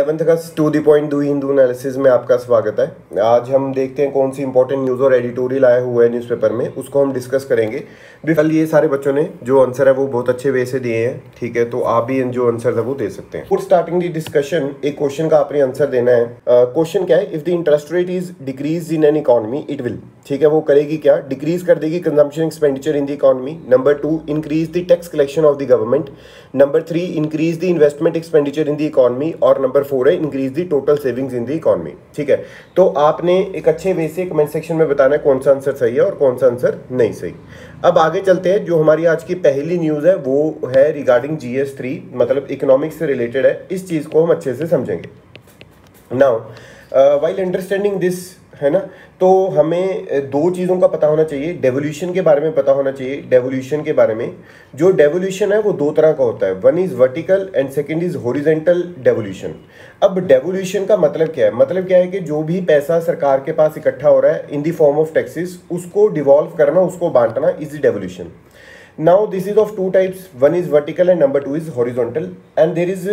11th August to the point दो Hindu analysis में आपका स्वागत है। आज हम देखते हैं कौन सी इंपॉर्टेंट न्यूज़ और एडिटोरियल आया हुआ है न्यूज़पेपर में, उसको हम डिस्कस करेंगे। कल ये सारे बच्चों ने जो आंसर है वो बहुत अच्छे वे से दिए हैं, ठीक है, तो आप भी जो आंसर है वो दे सकते हैं। फॉर स्टार्टिंग द डिस्कशन एक क्वेश्चन का आपने आंसर देना है। क्वेश्चन क्या है? If the interest rate is decrease in an economy it will, ठीक है, वो करेगी क्या? डिक्रीज कर देगी consumption expenditure in the economy. Number 2, increase the tax collection of the government. Number 3, increase the investment expenditure in the economy. और number 4 है increase the total savings in the economy. ठीक है, तो आपने एक अच्छे वे से कमेंट सेक्शन में बताना है कौन सा आंसर सही है और कौन सा आंसर नहीं सही। अब आगे चलते हैं। जो हमारी आज की पहली न्यूज़ है वो है रिगार्डिंग GS3, मतलब इकोनॉमिक्स से रिलेटेड है। इस चीज़ को हम अच्छे से समझेंगे। नाउ वाइल अंडरस्टैंडिंग दिस, है ना, तो हमें दो चीज़ों का पता होना चाहिए। डेवोल्यूशन के बारे में पता होना चाहिए। डेवोल्यूशन के बारे में, जो डेवोल्यूशन है वो दो तरह का होता है, one is vertical and second is horizontal devolution. अब डेवोल्यूशन का मतलब क्या है? मतलब क्या है कि जो भी पैसा सरकार के पास इकट्ठा हो रहा है in the form of taxes, उसको डिवॉल्व करना, उसको बांटना, is devolution. Now this is of two types, one is vertical and number 2 is horizontal, and there is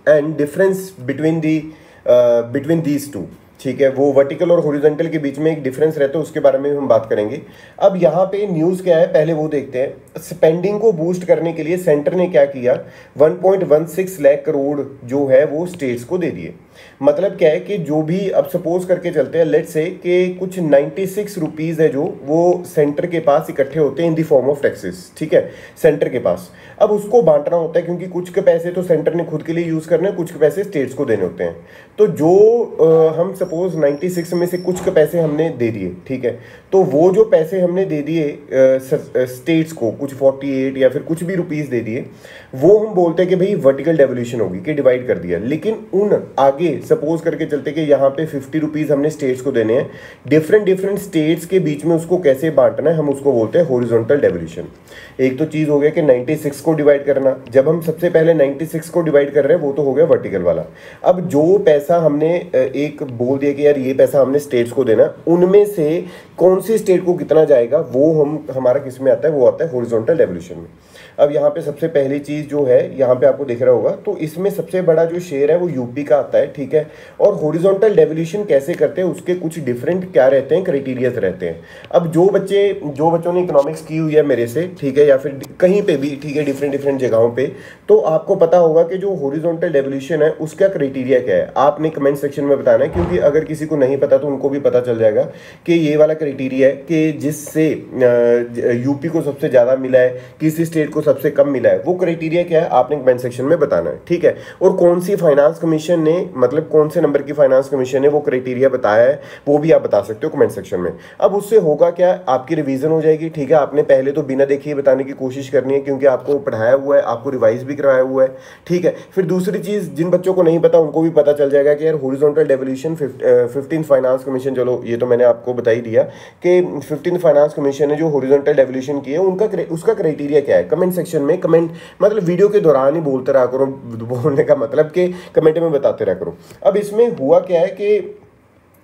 a difference between these two, ठीक है। वो वर्टिकल और हॉरिजॉन्टल के बीच में एक डिफरेंस रहता है, उसके बारे में हम बात करेंगे। अब यहाँ पे न्यूज़ क्या है पहले वो देखते हैं। स्पेंडिंग को बूस्ट करने के लिए सेंटर ने क्या किया, 1.16 लाख करोड़ जो है वो स्टेट्स को दे दिए। मतलब क्या है कि जो भी, अब सपोज करके चलते हैं, लेट्स से कि कुछ 96 रुपीज़ है जो वो सेंटर के पास इकट्ठे होते हैं इन दी फॉर्म ऑफ टैक्सेस, ठीक है, सेंटर के पास। अब उसको बांटना होता है, क्योंकि कुछ के पैसे तो सेंटर ने खुद के लिए यूज़ करने हैं, कुछ के पैसे स्टेट्स को देने होते हैं। तो जो हम सपोज 96 में से कुछ के पैसे हमने दे दिए, ठीक है, तो वो जो पैसे हमने दे दिए स्टेट्स को, कुछ 48 या फिर कुछ भी रुपीज़ दे दिए, वो हम बोलते हैं कि भाई वर्टिकल डेवोल्यूशन होगी, कि डिवाइड कर दिया। लेकिन उन आगे सपोज करके चलते कि यहाँ पे 50 रुपीज़ हमने स्टेट्स को देने हैं, डिफरेंट स्टेट्स के बीच में उसको कैसे बांटना है, हम उसको बोलते हैं हॉरिजॉन्टल डेवोल्यूशन। एक तो चीज़ हो गया कि 96 को डिवाइड करना। जब हम सबसे पहले 96 को डिवाइड कर रहे हैं वो तो हो गया वर्टिकल वाला। अब जो पैसा हमने एक बोल दिया कि यार ये पैसा हमने स्टेट्स को देना, उनमें से कौन सी स्टेट को कितना जाएगा वो हमारा किस में आता है, वो आता है हॉरिजॉन्टल डेवोल्यूशन में। अब यहाँ पे सबसे पहली चीज़ जो है यहाँ पे आपको दिख रहा होगा, तो इसमें सबसे बड़ा जो शेयर है वो यूपी का आता है, ठीक है। और हॉरिजॉन्टल डेवोल्यूशन कैसे करते हैं, उसके कुछ डिफरेंट क्या रहते हैं, क्राइटेरियाज रहते हैं। अब जो बच्चों ने इकोनॉमिक्स की हुई है मेरे से, ठीक है, या फिर कहीं पे भी, ठीक है, डिफरेंट जगहों पे, तो आपको पता होगा कि जो हॉरिजॉन्टल डेवोल्यूशन है उसका क्राइटेरिया क्या है। आपने कमेंट सेक्शन में बताना है, क्योंकि अगर किसी को नहीं पता तो उनको भी पता चल जाएगा कि ये वाला क्राइटेरिया है कि जिससे यूपी को सबसे ज़्यादा मिला है, किसी स्टेट को सबसे कम मिला है, वो क्राइटेरिया क्या है आपने कमेंट सेक्शन में बताना है, ठीक है। और कौन सी फाइनेंस कमीशन ने, मतलब कौन से नंबर की फाइनेंस कमीशन ने वो क्राइटेरिया बताया है, वो भी आप बता सकते हो कमेंट सेक्शन में। अब उससे होगा क्या, आपकी रिवीजन हो जाएगी, ठीक है। आपने पहले तो बिना देखे बताने की कोशिश करनी है, क्योंकि आपको पढ़ाया हुआ है, आपको रिवाइज भी करवाया हुआ है, ठीक है। फिर दूसरी चीज़, जिन बच्चों को नहीं पता उनको भी पता चल जाएगा कि यार horizontal devolution 15th finance commission, चलो ये तो मैंने आपको बता ही दिया कि 15th फाइनेंस कमीशन ने जो हॉरिजॉन्टल डेवोल्यूशन की है उसका क्राइटेरिया क्या है। कमेंट सेक्शन में कमेंट, मतलब वीडियो के दौरान ही बोलते रहा करो, बोलने का मतलब कि कमेंट में बताते रहा करो। अब इसमें हुआ क्या है कि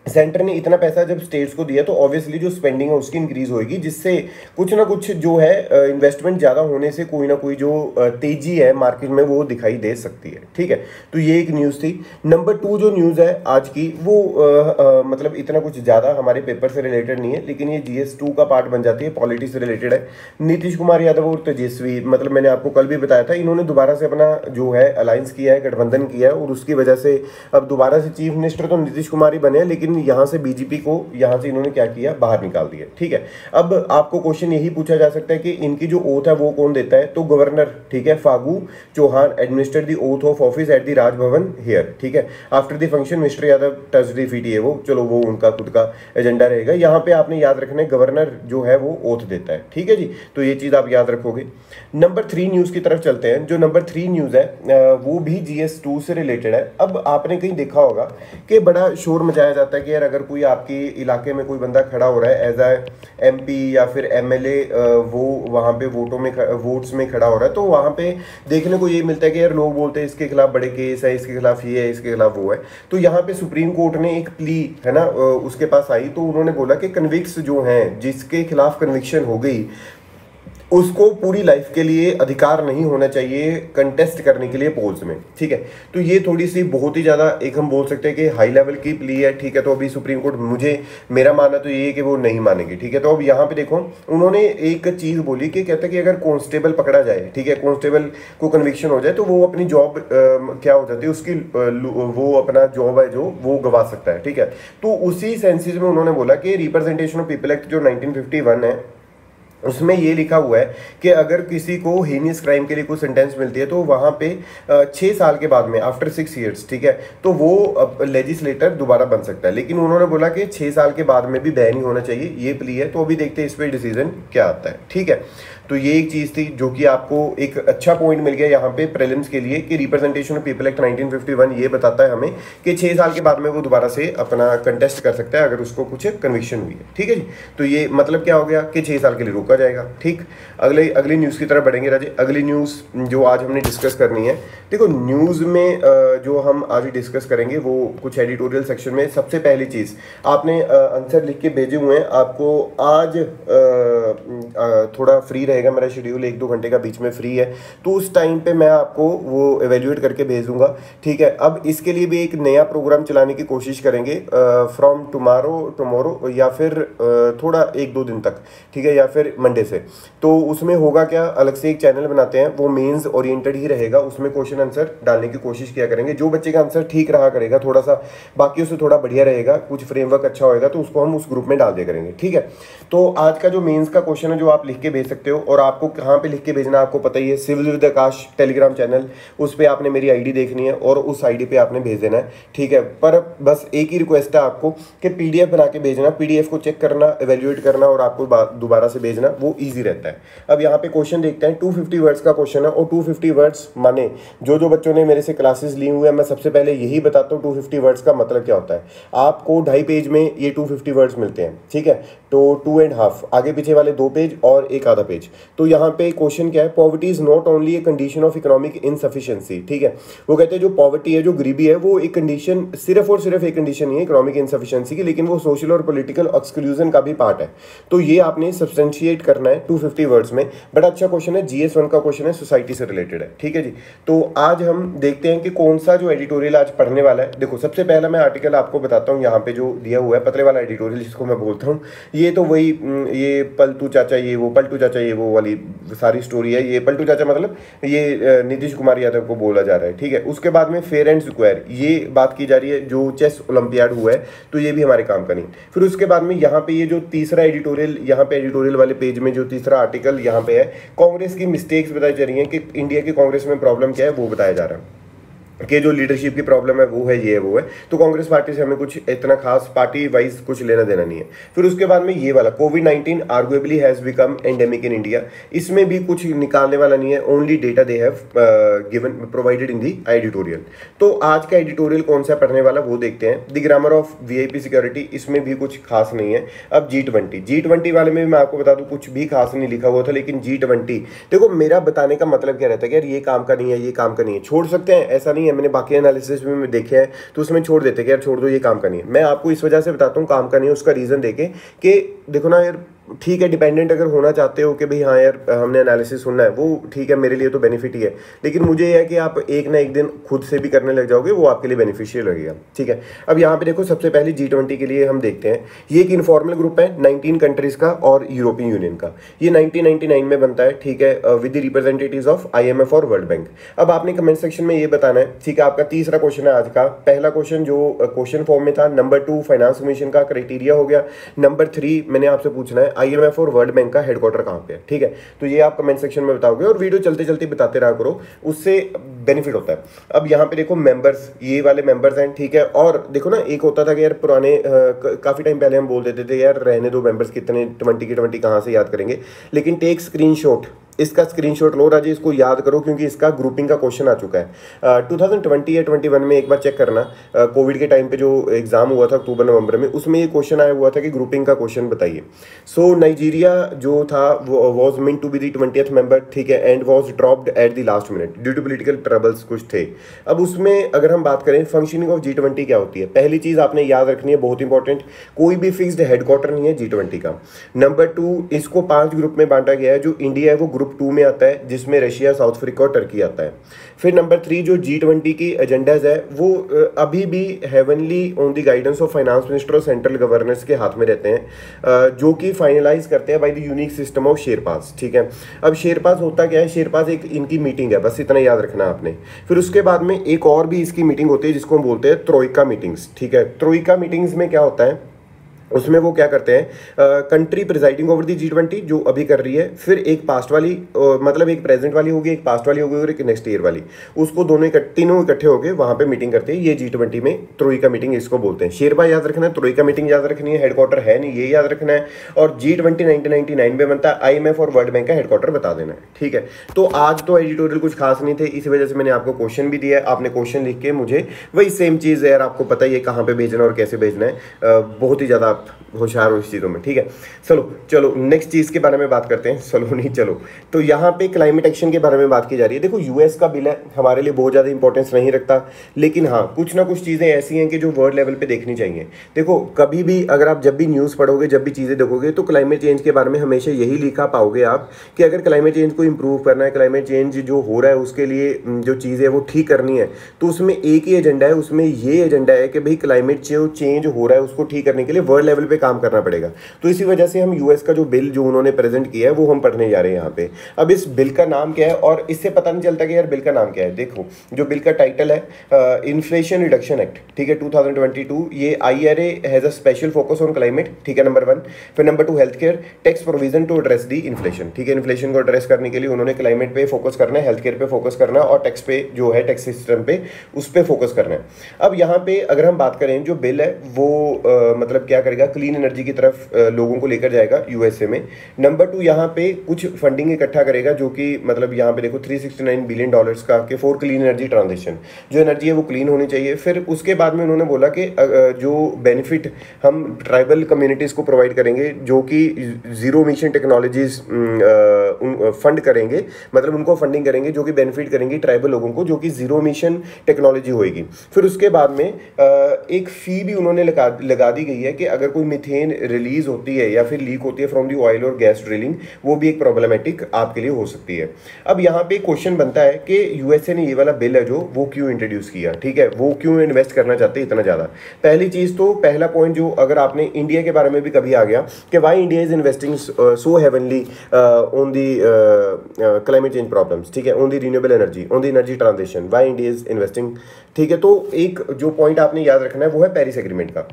सेंटर ने इतना पैसा जब स्टेट्स को दिया तो ऑब्वियसली जो स्पेंडिंग है उसकी इंक्रीज होगी, जिससे कुछ ना कुछ जो है इन्वेस्टमेंट ज़्यादा होने से कोई ना कोई जो तेजी है मार्केट में वो दिखाई दे सकती है, ठीक है। तो ये एक न्यूज़ थी। नंबर 2 जो न्यूज़ है आज की वो मतलब इतना कुछ ज़्यादा हमारे पेपर से रिलेटेड नहीं है, लेकिन ये GS2 का पार्ट बन जाती है, पॉलिटिक्स से रिलेटेड है। नीतीश कुमार यादव और तेजस्वी, मतलब मैंने आपको कल भी बताया था, इन्होंने दोबारा से अपना जो है अलायंस किया है, गठबंधन किया है, और उसकी वजह से अब दोबारा से चीफ मिनिस्टर तो नीतीश कुमार ही बने, लेकिन यहाँ से बीजेपी को यहाँ से इन्होंने क्या किया, बाहर निकाल दिया, ठीक है। अब आपको क्वेश्चन यही पूछा जा सकता है कि इनकी जो ओथ है वो कौन देता है, तो गवर्नर, ठीक है, Phagu Chauhan administered the oath of office at the Raj Bhavan here, ठीक है। After the function mister Yadav touch the feet, वो चलो वो उनका खुद का एजेंडा रहेगा। यहाँ पे आपने याद रखना है गवर्नर जो है वो ओथ देता है, ठीक है जी। तो ये चीज़ आप याद रखोगे। नंबर 3 न्यूज़ की तरफ चलते हैं। जो नंबर 3 न्यूज़ है वो भी GS2 से रिलेटेड है। अब आपने कहीं देखा होगा कि बड़ा शोर मचाया जाता है कि यार अगर कोई आपके इलाके में कोई बंदा खड़ा हो रहा है एज ए MP या फिर MLA, वो वहाँ पे वोट्स में खड़ा हो रहा है, तो वहाँ पे देखने को ये मिलता है कि यार लोग बोलते हैं इसके खिलाफ बड़े केस है, इसके खिलाफ ये है, इसके खिलाफ वो है। तो यहाँ पे सुप्रीम कोर्ट ने एक प्ली, है ना, उसके पास आई, तो उन्होंने बोला कि कन्विक्स जो हैं, जिसके खिलाफ कन्विक्शन हो गई, उसको पूरी लाइफ के लिए अधिकार नहीं होना चाहिए कंटेस्ट करने के लिए पोल्स में, ठीक है। तो ये थोड़ी सी बहुत ही ज़्यादा एक हम बोल सकते हैं कि हाई लेवल की प्ली है, ठीक है। तो अभी सुप्रीम कोर्ट, मुझे मेरा मानना तो ये है कि वो नहीं मानेगी, ठीक है। तो अब यहाँ पे देखो उन्होंने एक चीज़ बोली कि कहता है कि अगर कांस्टेबल पकड़ा जाए, ठीक है, कांस्टेबल को कन्विक्शन हो जाए तो वो अपनी जॉब क्या हो जाती है उसकी, वो अपना जॉब है जो वो गवा सकता है, ठीक है। तो उसी सेंसेस में उन्होंने बोला कि रिप्रेजेंटेशन ऑफ पीपल एक्ट जो 1951 है उसमें ये लिखा हुआ है कि अगर किसी को हीनियस क्राइम के लिए कोई सेंटेंस मिलती है तो वहाँ पे 6 साल के बाद में, आफ्टर 6 ईयर्स, ठीक है, तो वो लेजिस्लेटर दोबारा बन सकता है। लेकिन उन्होंने बोला कि 6 साल के बाद में भी बैन ही होना चाहिए, ये प्ली है। तो अभी देखते हैं इस पर डिसीजन क्या आता है, ठीक है। तो ये एक चीज़ थी जो कि आपको एक अच्छा पॉइंट मिल गया यहाँ पे प्रीलिम्स के लिए कि रिप्रेजेंटेशन ऑफ पीपल एक्ट 1951 ये बताता है हमें कि 6 साल के बाद में वो दोबारा से अपना कंटेस्ट कर सकता है अगर उसको कुछ कन्विक्शन हुई है, ठीक है जी। तो ये मतलब क्या हो गया कि 6 साल के लिए रोका जाएगा, ठीक। अगली न्यूज़ की तरफ बढ़ेंगे राजे। अगली न्यूज़ जो आज हमने डिस्कस करनी है, देखो न्यूज़ में जो हम आज डिस्कस करेंगे वो कुछ एडिटोरियल सेक्शन में सबसे पहली चीज़ आपने आंसर लिख के भेजे हुए हैं। आपको आज थोड़ा फ्री रहेगा, मेरा शेड्यूल 1-2 घंटे का बीच में फ्री है, तो उस टाइम पे मैं आपको वो एवेल्यूएट करके भेज दूंगा, ठीक है। अब इसके लिए भी एक नया प्रोग्राम चलाने की कोशिश करेंगे फ्रॉम टुमारो या फिर थोड़ा 1-2 दिन तक, ठीक है, या फिर मंडे से। तो उसमें होगा क्या, अलग से एक चैनल बनाते हैं, वो मेंस ओरिएंटेड ही रहेगा, उसमें क्वेश्चन आंसर डालने की कोशिश किया करेंगे। जो बच्चे का आंसर ठीक रहा करेगा, थोड़ा सा बाकियों से थोड़ा बढ़िया रहेगा, कुछ फ्रेमवर्क अच्छा होएगा, तो उसको हम उस ग्रुप में डाल दिया करेंगे, ठीक है। तो आज का जो मेंस का क्वेश्चन है जो आप लिख के भेज सकते हो, और आपको कहाँ पे लिख के भेजना आपको पता ही है, civil with Akash Telegram channel, उस पर आपने मेरी आईडी देखनी है और उस आईडी पे आपने भेज देना है, ठीक है। पर बस एक ही रिक्वेस्ट है आपको कि पीडीएफ बना के भेजना, पीडीएफ को चेक करना, एवेल्यूएट करना और आपको दोबारा से भेजना, वो ईजी रहता है। अब यहाँ पे क्वेश्चन देखते हैं, 250 वर्ड्स का क्वेश्चन है, और 250 वर्ड्स माने जो बच्चों ने मेरे से क्लासेस ली हुई है, मैं सबसे पहले यही बताता हूँ 250 वर्ड्स का मतलब क्या होता है। आपको 2.5 पेज में ये 250 वर्ड्स मिलते हैं, ठीक है। तो 2.5 आगे पीछे वाले 2 पेज और एक आधा पेज। तो यहाँ पे क्वेश्चन क्या है, poverty is not only a condition of economic insufficiency, ठीक है। वो कहते हैं जो पॉवर्टी है, जो गरीबी है, वो एक कंडीशन, सिर्फ और सिर्फ एक कंडीशन नहीं है इकोनॉमिक इनसफिशिएंसी की, लेकिन वो सोशल और पॉलिटिकल एक्सक्लूजन का भी पार्ट है। तो ये आपने सब्सटेंशिएट करना है 250 वर्ड्स में। बड़ा अच्छा क्वेश्चन है, GS 1 का क्वेश्चन है, सोसाइटी से रिलेटेड है, ठीक है जी। तो आज हम देखते हैं कि कौन सा जो एडिटोरियल आज पढ़ने वाला है। देखो सबसे पहला मैं आर्टिकल आपको बताता हूँ, यहाँ पे जो दिया हुआ है पतले वाला एडिटोरियल जिसको मैं बोलता हूँ, ये तो वही ये पलटू चाचा ये वो, पलटू चाचा ये वो वाली सारी स्टोरी है। ये पलटू चाचा मतलब ये नीतीश कुमार यादव को बोला जा रहा है, ठीक है। उसके बाद में फेयर एंड स्क्वायर ये बात की जा रही है, जो चेस ओलंपियाड हुआ है, तो ये भी हमारे काम का नहीं। फिर उसके बाद में यहाँ पे ये जो तीसरा एडिटोरियल, यहाँ पे एडिटोरियल वाले पेज में जो तीसरा आर्टिकल यहाँ पे है, कांग्रेस की मिस्टेक्स बताई जा रही हैं कि इंडिया की कांग्रेस में प्रॉब्लम क्या है वो बताया जा रहा है, कि जो लीडरशिप की प्रॉब्लम है वो है, ये है वो है। तो कांग्रेस पार्टी से हमें कुछ इतना खास पार्टी वाइज कुछ लेना देना नहीं है। फिर उसके बाद में ये वाला कोविड-19 arguably has become endemic in India, इसमें भी कुछ निकालने वाला नहीं है, only data they have given provided in the editorial. तो आज का एडिटोरियल कौन सा पढ़ने वाला वो देखते हैं। The grammar of VIP security, इसमें भी कुछ खास नहीं है। अब G20 वाले में भी मैं आपको बता दूं कुछ भी खास नहीं लिखा हुआ था, लेकिन G20 देखो मेरा बताने का मतलब क्या रहता है कि यार ये काम का नहीं है, ये काम का नहीं है, छोड़ सकते हैं, ऐसा नहीं है। मैंने बाकी एनालिसिस में देखे हैं तो उसमें छोड़ देते हैं कि यार छोड़ दो ये काम का नहीं है। मैं आपको इस वजह से बताता हूँ काम का नहीं है, उसका रीज़न देके कि देखो ना यार, ठीक है डिपेंडेंट अगर होना चाहते हो कि भाई हाँ यार हमने एनालिसिस सुनना है, वो ठीक है, मेरे लिए तो बेनिफिट ही है। लेकिन मुझे यह है कि आप एक ना एक दिन खुद से भी करने लग जाओगे, वो आपके लिए बेनिफिशियल लगेगा, ठीक है। अब यहाँ पे देखो सबसे पहले G20 के लिए हम देखते हैं। ये एक इनफॉर्मल ग्रुप है 19 कंट्रीज का और यूरोपियन यूनियन का। ये 1999 में बनता है, ठीक है, with the representatives of IMF और वर्ल्ड बैंक। अब आपने कमेंट सेक्शन में ये बताना है, ठीक है। आपका तीसरा क्वेश्चन है आज का। पहला क्वेश्चन जो क्वेश्चन फॉर्म में था, नंबर 2 फाइनेंस कमीशन का क्राइटेरिया हो गया। नंबर 3 मैंने आपसे पूछना है IMF और वर्ल्ड बैंक का हेडक्वार्टर कहाँ पे है, ठीक है। तो ये आप कमेंट सेक्शन में बताओगे और वीडियो चलते चलते बताते रहा करो, उससे बेनिफिट होता है। अब यहाँ पे देखो मेंबर्स, ये वाले मेंबर्स हैं, ठीक है। और देखो ना एक होता था कि यार पुराने काफ़ी टाइम पहले हम बोल देते थे यार रहने दो मेंबर्स कितने, 20 के 20 कहाँ से याद करेंगे। लेकिन टेक स्क्रीनशॉट, इसका स्क्रीनशॉट लो राजे, इसको याद करो क्योंकि इसका ग्रुपिंग का क्वेश्चन आ चुका है 2020 या 21 में, एक बार चेक करना। कोविड के टाइम पे जो एग्जाम हुआ था अक्टूबर नवंबर में, उसमें ये क्वेश्चन आया हुआ था कि ग्रुपिंग का क्वेश्चन बताइए। सो नाइजीरिया जो था वो was meant to be the 20th member, ठीक है, and was dropped at the last minute due to political troubles कुछ थे। अब उसमें अगर हम बात करें फंक्शनिंग ऑफ G20 क्या होती है, पहली चीज आपने याद रखनी है, बहुत इंपॉर्टेंट, कोई भी फिक्स्ड हेडक्वार्टर नहीं है G20 का। नंबर 2, इसको 5 ग्रुप में बांटा गया है। जो इंडिया है वो ग्रुप 2 में आता है, जिसमें रशिया, साउथ अफ्रीका और टर्की आता है। फिर नंबर 3, जो G20 की एजेंडाज है वो अभी भी heavenly on the guidance of finance minister और सेंट्रल गवर्नर्स के हाथ में रहते हैं, जो कि फाइनलाइज करते हैं by the unique system of sherpas, ठीक है। अब शेरपास होता क्या है, शेरपास एक इनकी मीटिंग है, बस इतना याद रखना आपने। फिर उसके बाद में एक और भी इसकी मीटिंग होती है जिसको हम बोलते हैं त्रोइका मीटिंग्स, ठीक है। त्रोइका मीटिंग्स में क्या होता है, उसमें वो क्या करते हैं, country presiding over the G20 जो अभी कर रही है, फिर एक पास्ट वाली मतलब एक प्रेजेंट वाली होगी, एक पास्ट वाली होगी और एक नेक्स्ट ईयर वाली, उसको तीनों इकट्ठे होकर वहां पे मीटिंग करते हैं। ये G20 में त्रोइका मीटिंग इसको बोलते हैं। शेरपा याद रखना है, त्रोइका मीटिंग याद रखनी है, हेडक्वार्टर है नहीं ये याद रखना है, और G20 1999 में बनता है, IMF और वर्ल्ड बैंक का हेडक्वार्टर बता देना है, ठीक है। तो आज तो एडिटोरियल कुछ खास नहीं थे, इस वजह से मैंने आपको क्वेश्चन भी दिया है, आपने क्वेश्चन लिख के मुझे वही सेम चीज़ है यार, आपको पता ही है कहाँ पे भेजना और कैसे भेजना है, बहुत ही ज़्यादा आप होशियार हो इस चीज़ों में, ठीक है। चलो नेक्स्ट चीज़ के बारे में बात करते हैं। चलो तो यहाँ पे क्लाइमेट एक्शन के बारे में बात की जा रही है। देखो यूएस का बिल है, हमारे लिए बहुत ज़्यादा इंपॉर्टेंस नहीं रखता, लेकिन हाँ कुछ ना कुछ चीज़ें ऐसी हैं कि जो वर्ल्ड लेवल पे देखनी चाहिए। देखो कभी भी अगर आप जब भी न्यूज़ पढ़ोगे, जब भी चीज़ें देखोगे, तो क्लाइमेट चेंज के बारे में हमेशा यही लिखा पाओगे आप कि अगर क्लाइमेट चेंज को इंप्रूव करना है, क्लाइमेट चेंज जो हो रहा है उसके लिए जो चीज़ें वो ठीक करनी है, तो उसमें एक ही एजेंडा है, उसमें ये एजेंडा है कि भाई क्लाइमेट जो चेंज हो रहा है उसको ठीक करने के लिए वर्ल्ड लेवल पे काम करना पड़ेगा। तो इसी वजह से हम यूएस का जो बिल जो उन्होंने प्रेजेंट किया है वो हम पढ़ने जा रहे हैं यहाँ पे। अब इस बिल का नाम क्या है, और इससे पता नहीं चलता कि यार बिल का नाम क्या है। देखो जो बिल का टाइटल है इन्फ्लेशन रिडक्शन एक्ट, ठीक है, 2022। ये IRA has a special focus on climate, ठीक है, नंबर 1। फिर number 2, health care tax provision to address the inflation, ठीक है। इन्फ्लेशन को एड्रेस करने के लिए उन्होंने क्लाइमेट पे फोकस करना है, हेल्थ केयर पे फोकस करना है, और टैक्स पे जो है टैक्स सिस्टम पे उस पर फोकस करना है। अब यहाँ पे अगर हम बात करें, जो बिल है वो मतलब क्या करेगा, क्लीन एनर्जी की तरफ लोगों को लेकर जाएगा यूएसए में। नंबर 2, यहाँ पे कुछ फंडिंग इकट्ठा करेगा, जो कि मतलब यहाँ पे देखो $369 बिलियन का के फॉर क्लीन एनर्जी ट्रांजिशन, जो एनर्जी है वो क्लीन होनी चाहिए। फिर उसके बाद में उन्होंने बोला कि जो बेनिफिट हम ट्राइबल कम्युनिटीज़ को प्रोवाइड करेंगे, जो कि जीरो मिशन टेक्नोलॉजीज फंड करेंगे, मतलब उनको फंडिंग करेंगे जो कि बेनिफिट करेंगी ट्राइबल लोगों को, जो कि जीरो मिशन टेक्नोलॉजी होएगी। फिर उसके बाद में एक फ़ी भी उन्होंने लगा दी गई है कि अगर कोई मीथेन रिलीज होती है या फिर लीक होती है फ्रॉम दी ऑयल और गैस ड्रिलिंग, वो भी एक प्रॉब्लमेटिक आपके लिए हो सकती है। अब यहाँ पे क्वेश्चन बनता है कि यूएसए ने ये वाला बिल है जो वो क्यों इंट्रोड्यूस किया, ठीक है, वो क्यों इन्वेस्ट करना चाहते हैं इतना ज़्यादा। पहली चीज़ तो पहला पॉइंट जो अगर आपने इंडिया के बारे में भी कभी आ गया कि why India is investing so heavenly on the climate change problems, ठीक है, on the renewable energy, on the energy transition, why India is investing, ठीक है। तो एक जो पॉइंट आपने याद रखना है वो है पेरिस एग्रीमेंट का।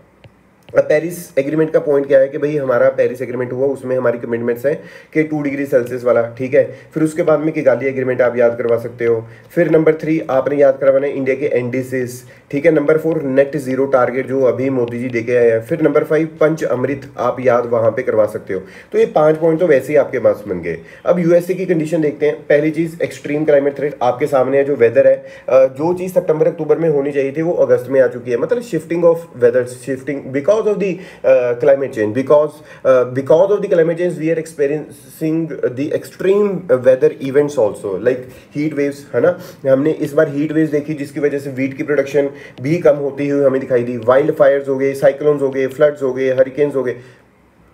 पेरिस एग्रीमेंट का पॉइंट क्या है कि भाई हमारा पेरिस एग्रीमेंट हुआ, उसमें हमारी कमिटमेंट्स हैं कि 2 डिग्री सेल्सियस वाला, ठीक है। फिर उसके बाद में किगाली एग्रीमेंट आप याद करवा सकते हो। फिर नंबर 3 आपने याद करवाना है इंडिया के एनडीसीज, ठीक है। नंबर 4 नेट जीरो टारगेट जो अभी मोदी जी देके आए हैं। फिर नंबर 5 पंच अमृत आप याद वहां पे करवा सकते हो। तो ये 5 पॉइंट तो वैसे ही आपके पास बन गए। अब यूएसए की कंडीशन देखते हैं। पहली चीज एक्सट्रीम क्लाइमेट थ्रेट आपके सामने है, जो वेदर है, जो चीज सितंबर अक्टूबर में होनी चाहिए थी वो अगस्त में आ चुकी है, मतलब shifting of weather, shifting because of the climate change, because of the climate change we are experiencing the extreme weather events also like heat waves, है ना। हमने इस बार हीट वेव्स देखी जिसकी वजह से वीट की प्रोडक्शन भी कम होती हुई हमें दिखाई दी। वाइल्ड फायर्स हो गए, साइक्लोन्स हो गए, फ्लड्स हो गए, हरिकेन्स हो गए।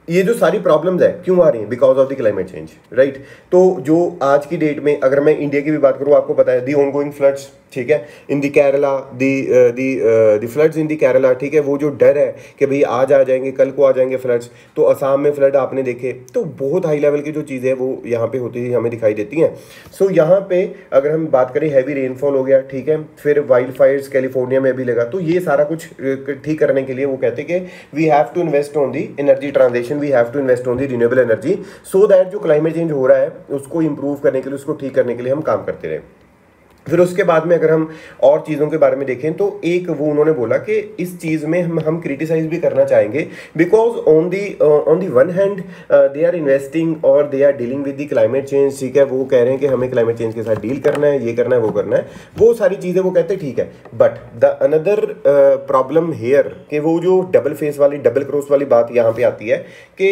ये जो सारी प्रॉब्लम्स है क्यों आ रही हैं? Because of the climate change, right. तो जो आज की डेट में अगर मैं इंडिया की भी बात करूँ, आपको पता है दी ऑनगोइंग फ्लड्स, ठीक है, इन दी केरला, दी फ्लड्स इन दी केरला, ठीक है। वो जो डर है कि भाई आज आ जाएंगे, कल को आ जाएंगे फ्लड्स, तो असम में फ्लड आपने देखे, तो बहुत हाई लेवल की जो चीज़ें हैं वो यहाँ पे होती हुई हमें दिखाई देती हैं। सो यहाँ पे अगर हम बात करें हैवी रेनफॉल हो गया, ठीक है, फिर वाइल्ड फायर्स कैलिफोर्निया में भी लगा, तो ये सारा कुछ ठीक करने के लिए वो कहते हैं कि we have to invest on the energy transition, we have to invest on the renewable energy, so that जो क्लाइमेट चेंज हो रहा है उसको इंप्रूव करने के लिए, उसको ठीक करने के लिए हम काम करते रहे। फिर उसके बाद में अगर हम और चीज़ों के बारे में देखें तो एक वो उन्होंने बोला कि इस चीज़ में हम क्रिटिसाइज भी करना चाहेंगे, because on the one hand they are investing और they are dealing with the climate change. ठीक है, वो कह रहे हैं कि हमें क्लाइमेट चेंज के साथ डील करना है, ये करना है, वो करना है, वो सारी चीज़ें वो कहते हैं ठीक है। But the another problem here कि वो जो डबल फेस वाली, डबल क्रॉस वाली बात यहाँ पे आती है कि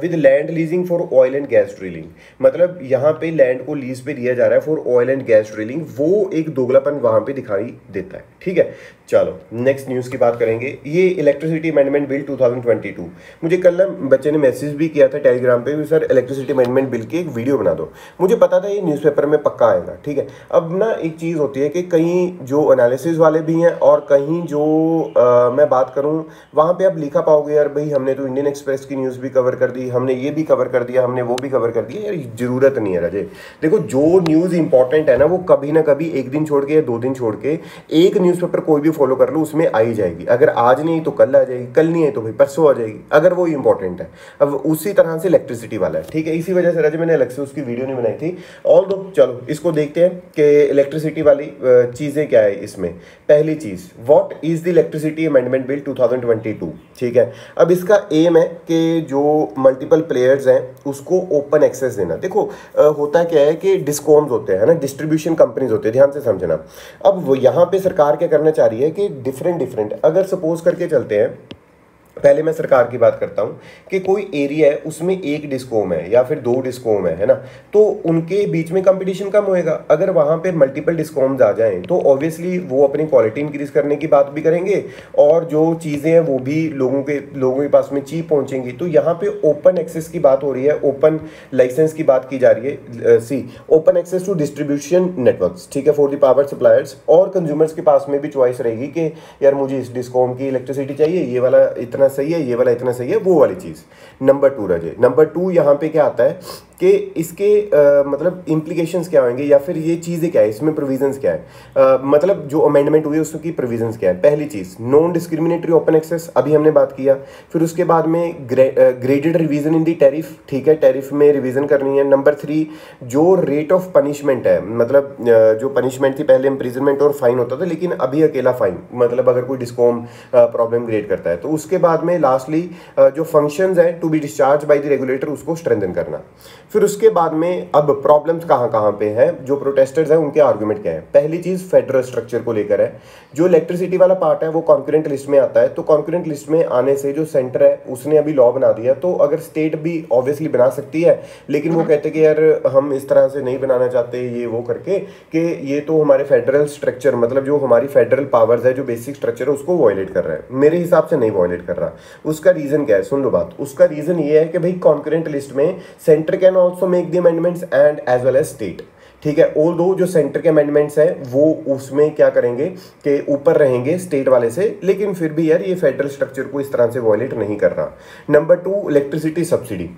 with land leasing for oil and gas drilling, मतलब यहाँ पे लैंड को लीज पे दिया जा रहा है for oil and gas drilling, वो एक दोगलापन वहां पे दिखाई देता है। ठीक है, चलो नेक्स्ट न्यूज़ की बात करेंगे। ये इलेक्ट्रिसिटी अमेंडमेंट बिल 2022, मुझे कल ना बच्चे ने मैसेज भी किया था टेलीग्राम पे भी, सर इलेक्ट्रिसिटी अमेंडमेंट बिल की एक वीडियो बना दो। मुझे पता था ये न्यूज़पेपर में पक्का आएगा। ठीक है, अब ना एक चीज़ होती है कि कहीं जो एनालिसिस वाले भी हैं और कहीं जो मैं बात करूं वहाँ पे आप लिखा पाओगे यार भाई हमने तो इंडियन एक्सप्रेस की न्यूज़ भी कवर कर दी, हमने ये भी कवर कर दिया, हमने वो भी कवर कर दिया। यार ज़रूरत नहीं है राजे। देखो जो न्यूज़ इंपॉर्टेंट है ना वो कभी ना कभी एक दिन छोड़ के या 2 दिन छोड़ के एक न्यूज़पेपर कोई भी फॉलो कर लो, उसमें आ ही जाएगी। अगर आज नहीं तो कल आ जाएगी, कल नहीं है तो भाई परसों आ जाएगी, अगर वो इंपॉर्टेंट है। अब उसी तरह से इलेक्ट्रिसिटी वाला है। ठीक है, इसी वजह से राजे मैंने अलग से उसकी वीडियो नहीं बनाई थी। ऑल दो चलो इसको देखते हैं कि इलेक्ट्रिसिटी वाली चीज़ें क्या है इसमें। पहली चीज़, what is the electricity amendment bill 2022। ठीक है, अब इसका एम है कि जो मल्टीपल प्लेयर्स हैं उसको ओपन एक्सेस देना। देखो होता क्या है कि डिस्कॉम्स होते हैं ना, डिस्ट्रीब्यूशन कंपनीज होते हैं, ध्यान से समझना। अब वो यहाँ पे सरकार क्या करना चाह रही है कि डिफरेंट अगर सपोज करके चलते हैं, पहले मैं सरकार की बात करता हूं कि कोई एरिया है उसमें एक डिस्कॉम है या फिर 2 डिस्कॉम है ना, तो उनके बीच में कंपटीशन कम होएगा। अगर वहां पे मल्टीपल डिस्कॉम्स आ जाएं तो ऑब्वियसली वो अपनी क्वालिटी इंक्रीज करने की बात भी करेंगे और जो चीज़ें हैं वो भी लोगों के पास में चीप पहुंचेंगी। तो यहाँ पे ओपन एक्सेस की बात हो रही है, ओपन लाइसेंस की बात की जा रही है। Open access to distribution networks. ठीक है, फॉर द पावर सप्लायर्स और कंज्यूमर्स के पास में भी चॉइस रहेगी कि यार मुझे इस डिस्कॉम की इलेक्ट्रिसिटी चाहिए, ये वाला इतना सही है, ये वाला इतना सही है, वो वाली चीज़। नंबर 2 रजे, नंबर 2 यहाँ पे क्या आता है कि इसके मतलब इम्प्लीकेशंस क्या होंगे या फिर ये चीज़ें क्या है, इसमें प्रोविजंस क्या है, मतलब जो अमेंडमेंट हुई है उसकी प्रोविजंस क्या है। पहली चीज़, नॉन डिस्क्रिमिनेटरी ओपन एक्सेस, अभी हमने बात किया। फिर उसके बाद में ग्रेडेड रिवीजन इन दी टैरिफ। ठीक है, टैरिफ में रिवीजन करनी है। नंबर 3, जो रेट ऑफ पनिशमेंट है, मतलब जो पनिशमेंट थी पहले इम्प्रिजनमेंट और फाइन होता था, लेकिन अभी अकेला फाइन, मतलब अगर कोई डिस्कॉम प्रॉब्लम क्रिएट करता है तो उसके बाद में लास्टली जो फंक्शंस हैं to be discharge by the regulator उसको स्ट्रेंथन करना। फिर उसके बाद में अब प्रॉब्लम्स कहाँ कहाँ पे हैं, जो प्रोटेस्टर्स हैं उनके आर्गुमेंट क्या है। पहली चीज़ फेडरल स्ट्रक्चर को लेकर है। जो इलेक्ट्रिसिटी वाला पार्ट है वो कॉन्करेंट लिस्ट में आता है, तो कॉन्करेंट लिस्ट में आने से जो सेंटर है उसने अभी लॉ बना दिया, तो अगर स्टेट भी ऑब्वियसली बना सकती है, लेकिन वो कहते कि यार हम इस तरह से नहीं बनाना चाहते ये वो करके कि ये तो हमारे फेडरल स्ट्रक्चर, मतलब जो हमारी फेडरल पावर्स है, जो बेसिक स्ट्रक्चर है उसको वॉयलेट कर रहा है। मेरे हिसाब से नहीं वॉयलेट कर रहा। उसका रीज़न क्या है, सुन लो बात। उसका रीज़न ये है कि भाई कॉन्करेंट लिस्ट में centre can also make the amendments and as well as state. ठीक है, ऑल दो जो सेंटर के अमेंडमेंट्स हैं वो उसमें क्या करेंगे कि ऊपर रहेंगे स्टेट वाले से, लेकिन फिर भी यार ये फेडरल स्ट्रक्चर को इस तरह से वॉयलेट नहीं कर रहा। Number 2, electricity subsidy.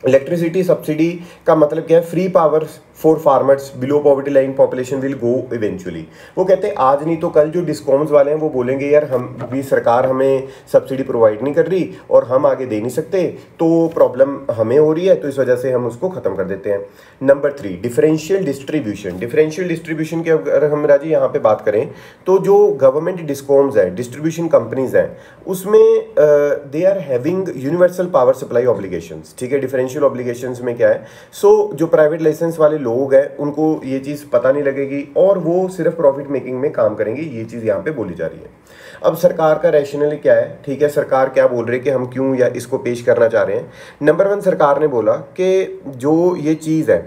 Electricity subsidy का मतलब क्या है, free power for farmers below poverty line population will go eventually. वो कहते हैं आज नहीं तो कल जो डिस्कॉम्स वाले हैं वो बोलेंगे यार हम भी, सरकार हमें सब्सिडी प्रोवाइड नहीं कर रही और हम आगे दे नहीं सकते, तो प्रॉब्लम हमें हो रही है, तो इस वजह से हम उसको ख़त्म कर देते हैं। Number 3, differential distribution. Differential distribution की अगर हम राजी यहाँ पे बात करें तो जो गवर्नमेंट डिस्कॉम्स हैं, डिस्ट्रीब्यूशन कंपनीज हैं, उसमें they are having universal power supply obligations. ठीक है, डिफरेंशियल ऑब्लिगेशंस में क्या है, जो प्राइवेट लाइसेंस वाले लोग हैं उनको ये चीज़ पता नहीं लगेगी और वो सिर्फ प्रॉफिट मेकिंग में काम करेंगे, ये चीज़ यहाँ पे बोली जा रही है। अब सरकार का रैशनल क्या है, ठीक है, सरकार क्या बोल रही है कि हम क्यों या इसको पेश करना चाह रहे हैं। नंबर 1, सरकार ने बोला कि जो ये चीज़ है,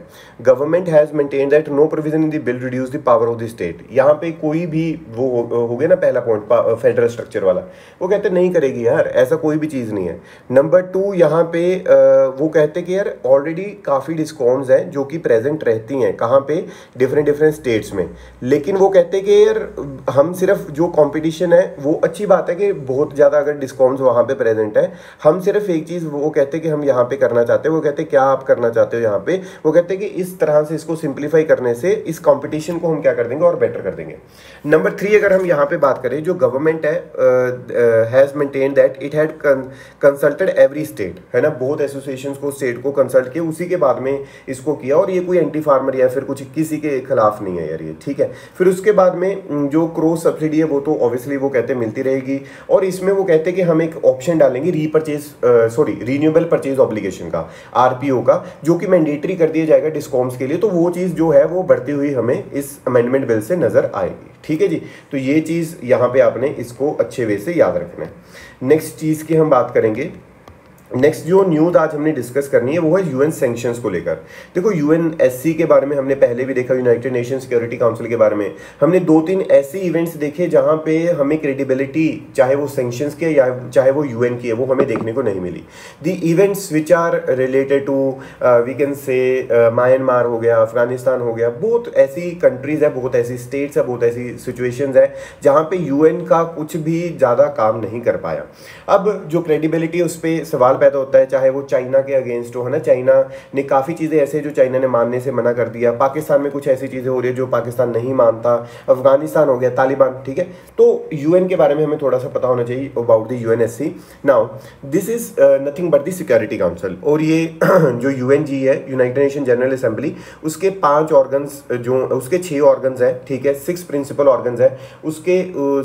government has maintain that no provision in the bill reduce the power of the state. यहाँ पे कोई भी वो हो गया ना, पहला पॉइंट फेडरल स्ट्रक्चर वाला, वो कहते नहीं करेगी यार, ऐसा कोई भी चीज़ नहीं है। नंबर 2, यहाँ पे वो कहते कि यार ऑलरेडी काफ़ी डिस्कॉम्स हैं जो कि प्रेजेंट रहती हैं कहाँ पे, डिफरेंट स्टेट्स में, लेकिन वो कहते कि यार हम सिर्फ जो कंपटीशन है, वो अच्छी बात है कि बहुत ज़्यादा अगर डिस्कॉम्स वहाँ पे प्रेजेंट है, हम सिर्फ एक चीज़ वो कहते कि हम यहाँ पे करना चाहते हैं। वो कहते क्या आप करना चाहते हो यहाँ पे, वो कहते कि इस तरह से इसको सिंप्लीफाई करने से इस कंपटीशन को हम क्या कर देंगे और बेटर कर देंगे। नंबर 3, अगर हम यहाँ पे बात करें, जो गवर्नमेंट है has maintain that it had consulted every state, है ना, बहुत एसोसिएशंस को स्टेट को कंसल्ट किया, उसी के बाद में इसको किया। और ये कोई एंटी फार्मर या फिर कुछ किसी के खिलाफ नहीं है यार ये, ठीक है। फिर उसके बाद में जो क्रॉस सब्सिडी है वो तो ऑब्वियसली वो कहते हैं मिलती रहेगी, और इसमें वो कहते हैं कि हम एक ऑप्शन डालेंगे रीन्यूएबल परचेज ऑब्लिगेशन का, आरपीओ का, जो कि मैंडेटरी कर दिया जाएगा डिस्कॉम्स के लिए। तो वो चीज़ जो है वो बढ़ती हुई हमें इस अमेंडमेंट बिल से नजर आएगी, ठीक है जी। तो ये चीज़ यहाँ पे आपने इसको अच्छे वे से याद रखना है। नेक्स्ट चीज़ की हम बात करेंगे। नेक्स्ट जो न्यूज़ आज हमने डिस्कस करनी है वो है यूएन सैंक्शंस को लेकर। देखो यूएनएससी के बारे में हमने पहले भी देखा, यूनाइटेड नेशन सिक्योरिटी काउंसिल के बारे में हमने 2-3 ऐसे इवेंट्स देखे जहां पे हमें क्रेडिबिलिटी, चाहे वो सैंक्शंस के या चाहे वो यूएन की है, वो हमें देखने को नहीं मिली। The events which are related to we can say Myanmar हो गया, अफगानिस्तान हो गया, बहुत ऐसी कंट्रीज है, बहुत ऐसी स्टेट्स है, बहुत ऐसी सिचुएशंस है जहाँ पे यूएन का कुछ भी ज़्यादा काम नहीं कर पाया। अब जो क्रेडिबिलिटी उस पर सवाल पैदा होता है, चाहे वो चाइना के अगेंस्ट हो, है ना। चाइना ने काफ़ी चीज़ें ऐसे जो चाइना ने मानने से मना कर दिया, पाकिस्तान में कुछ ऐसी चीज़ें हो रही है जो पाकिस्तान नहीं मानता, अफगानिस्तान हो गया, तालिबान, ठीक है। तो यूएन के बारे में हमें थोड़ा सा पता होना चाहिए about the UNSC. Now this is nothing but the security council, और ये जो यूएनजी है, यूनाइटेड नेशन जनरल असेंबली, उसके 5 ऑर्गन्स, जो उसके 6 ऑर्गन्स हैं, ठीक है, 6 प्रिंसिपल ऑर्गन्स है। उसके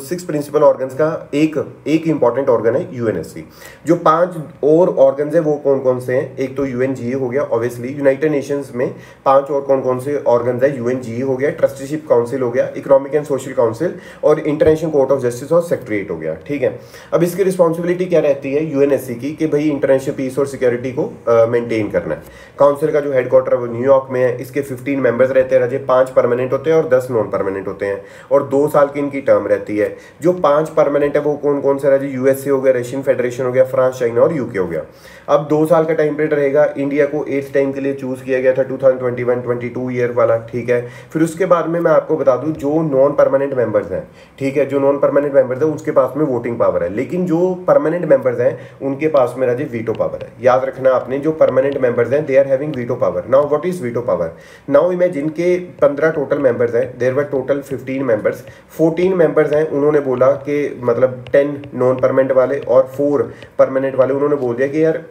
6 प्रिंसिपल ऑर्गन्स का एक इंपॉर्टेंट ऑर्गन है यूएनएससी। जो 5 और ऑर्गन्स है वो कौन कौन से हैं? एक तो यूएनजीए हो गया, ऑब्वियसली यूनाइटेड नेशंस में 5 और कौन कौन से ऑर्गन्स है? यूएनजीए हो गया, ट्रस्टीशिप काउंसिल हो गया, इकोनॉमिक एंड सोशल काउंसिल, और इंटरनेशनल कोर्ट ऑफ जस्टिस और सेक्रेटरीट हो गया, ठीक है। अब इसकी रिस्पॉन्सिबिलिटी क्या रहती है यूएनएससी की, कि भाई इंटरनेशनल पीस और सिक्योरिटी को मेंटेन करना है। काउंसिल का जो हेडक्वार्टर है वो न्यूयॉर्क में है। इसके 15 मेंबर्स रहते हैं राजे, 5 परमानेंट होते हैं और 10 नॉन परमानेंट होते हैं, और 2 साल की इनकी टर्म रहती है। जो 5 परमानेंट है वो कौन कौन से राजे? यूएसए हो गया, रशियन फेडरेशन हो गया, फ्रांस, चाइना और यूके हो गया। अब 2 साल का टाइम पीरियड रहेगा। इंडिया को 8th टाइम के लिए चूज किया गया था, 2021-22 ईयर वाला, ठीक है। फिर उसके बाद में मैं आपको बता दूं, जो नॉन परमानेंट मेंबर्स हैं, ठीक है, जो नॉन परमानेंट मेंबर्स हैं उसके पास में वोटिंग पावर है, लेकिन जो परमानेंट मेंबर्स हैं उनके पास में राजे वीटो पावर है। याद रखना आपने, जो परमानेंट मेंबर्स हैं they are having veto power. Now what is veto power? Now imagine के 15 टोटल मेंबर्स हैं, there were total 15 members, 14 members हैं, उन्होंने बोला कि मतलब 10 नॉन परमानेंट वाले और 4 परमानेंट वाले, उन्होंने बोल दिया कि यार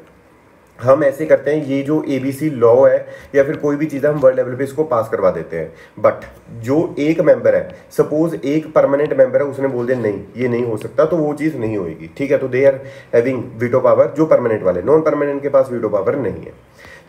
हम ऐसे करते हैं, ये जो एबीसी लॉ है या फिर कोई भी चीज़ है हम वर्ल्ड लेवल पे इसको पास करवा देते हैं। बट जो एक मेंबर है, सपोज एक परमानेंट मेंबर है, उसने बोल दिया नहीं ये नहीं हो सकता, तो वो चीज़ नहीं होएगी, ठीक है। तो they are having veto power, जो परमानेंट वाले। नॉन परमानेंट के पास वीटो पावर नहीं है।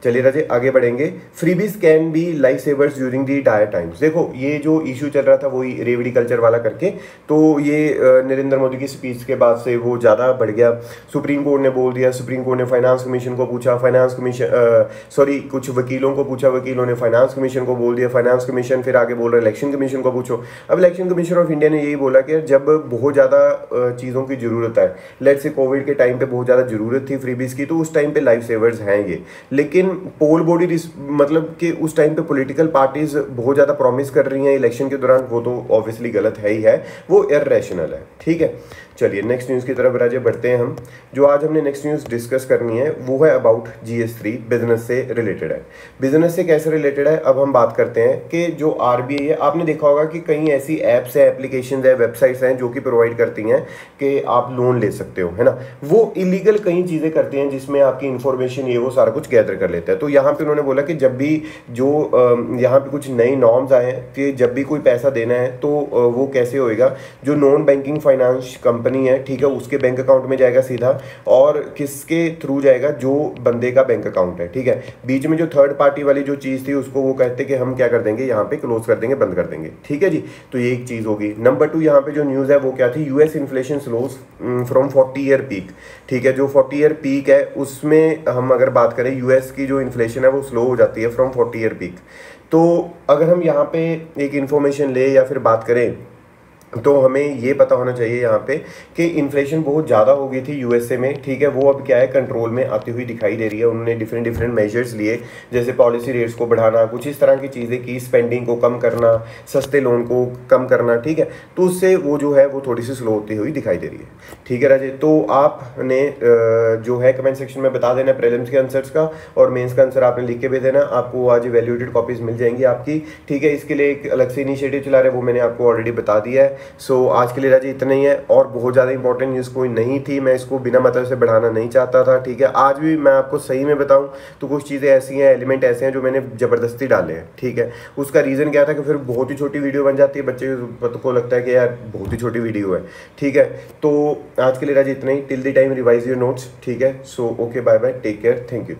चलिए राजे आगे बढ़ेंगे। Freebies can be life savers during the dire times. देखो ये जो इशू चल रहा था वही रेवड़ी कल्चर वाला करके, तो ये नरेंद्र मोदी की स्पीच के बाद से वो ज़्यादा बढ़ गया। सुप्रीम कोर्ट ने बोल दिया, सुप्रीम कोर्ट ने फाइनेंस कमीशन को पूछा, फाइनेंस कमीशन कुछ वकीलों को पूछा, वकीलों ने फाइनेंस कमीशन को बोल दिया, फाइनेंस कमीशन फिर आगे बोल रहा है इलेक्शन कमीशन को पूछो। अब इलेक्शन कमीशन ऑफ इंडिया ने यही बोला कि जब बहुत ज़्यादा चीज़ों की ज़रूरत है, लेट्स से कोविड के टाइम पे बहुत ज़्यादा ज़रूरत थी फ्रीबीज की, तो उस टाइम पे लाइफ सेवर्स हैं ये। लेकिन पोल बॉडी मतलब कि उस टाइम पे पॉलिटिकल पार्टीज बहुत ज़्यादा प्रॉमिस कर रही हैं इलेक्शन के दौरान, वो तो ऑब्वियसली गलत है ही है, वो इररेशनल है, ठीक है। चलिए नेक्स्ट न्यूज़ की तरफ राजे बढ़ते हैं हम। जो आज हमने नेक्स्ट न्यूज़ डिस्कस करनी है वो है अबाउट GS3, बिजनेस से रिलेटेड है। बिजनेस से कैसे रिलेटेड है अब हम बात करते हैं कि जो RBI है, आपने देखा होगा कि कई ऐसी ऐप्स है, एप्लीकेशंस है, वेबसाइट्स हैं जो कि प्रोवाइड करती हैं कि आप लोन ले सकते हो, है ना। वो इलीगल कई चीज़ें करती हैं जिसमें आपकी इन्फॉर्मेशन ये वो सारा कुछ गैदर कर लेता है। तो यहाँ पे उन्होंने बोला कि जब भी जो यहाँ पे कुछ नई नॉर्म्स आए हैं कि जब भी कोई पैसा देना है तो वो कैसे होएगा, जो नॉन बैंकिंग फाइनेंस कंपनी है, ठीक है, उसके बैंक अकाउंट में जाएगा सीधा, और किसके थ्रू जाएगा? जो बंदे का बैंक अकाउंट है, ठीक है। बीच में जो थर्ड पार्टी वाली जो चीज़ थी उसको वो कहते कि हम क्या कर देंगे, यहाँ पे क्लोज कर देंगे, बंद कर देंगे, ठीक है जी। तो ये एक चीज़ होगी। नंबर 2 यहाँ पे जो न्यूज़ है वो क्या थी? US inflation slows from 40-year peak, ठीक है। जो 40-year पीक है उसमें हम अगर बात करें, US की जो इन्फ्लेशन है वो स्लो हो जाती है फ्रॉम 40-year पीक। तो अगर हम यहाँ पे एक इन्फॉर्मेशन ले या फिर बात करें तो हमें ये पता होना चाहिए यहाँ पे कि इन्फ्लेशन बहुत ज़्यादा हो गई थी यूएसए में, ठीक है। वो अब क्या है, कंट्रोल में आती हुई दिखाई दे रही है। उन्होंने डिफरेंट मेजर्स लिए, जैसे पॉलिसी रेट्स को बढ़ाना, कुछ इस तरह की चीज़ें की, स्पेंडिंग को कम करना, सस्ते लोन को कम करना, ठीक है। तो उससे वो जो है वो थोड़ी सी स्लो होती हुई दिखाई दे रही है, ठीक है राजे। तो आपने जो है कमेंट सेक्शन में बता देना प्रीलिम्स के आंसर्स का, और मेंस का आंसर आपने लिख के भेज देना। आपको आज इवैल्यूएटेड कॉपीज़ मिल जाएंगी आपकी, ठीक है। इसके लिए एक अलग से इनिशिएटिव चला रहे, वो मैंने आपको ऑलरेडी बता दिया है। सो आज के लिए राजी इतना ही है, और बहुत ज़्यादा इंपॉर्टेंट न्यूज़ कोई नहीं थी, मैं इसको बिना मतलब से बढ़ाना नहीं चाहता था, ठीक है। आज भी मैं आपको सही में बताऊँ तो कुछ चीज़ें ऐसी हैं, एलिमेंट ऐसे हैं जो मैंने ज़बरदस्ती डाले हैं, ठीक है। उसका रीज़न क्या था कि फिर बहुत ही छोटी वीडियो बन जाती है, बच्चे को लगता है कि यार बहुत ही छोटी वीडियो है, ठीक है। तो आज के लिए राजी इतना ही, till the time revise your notes, ठीक है। So okay, bye bye, take care, thank you.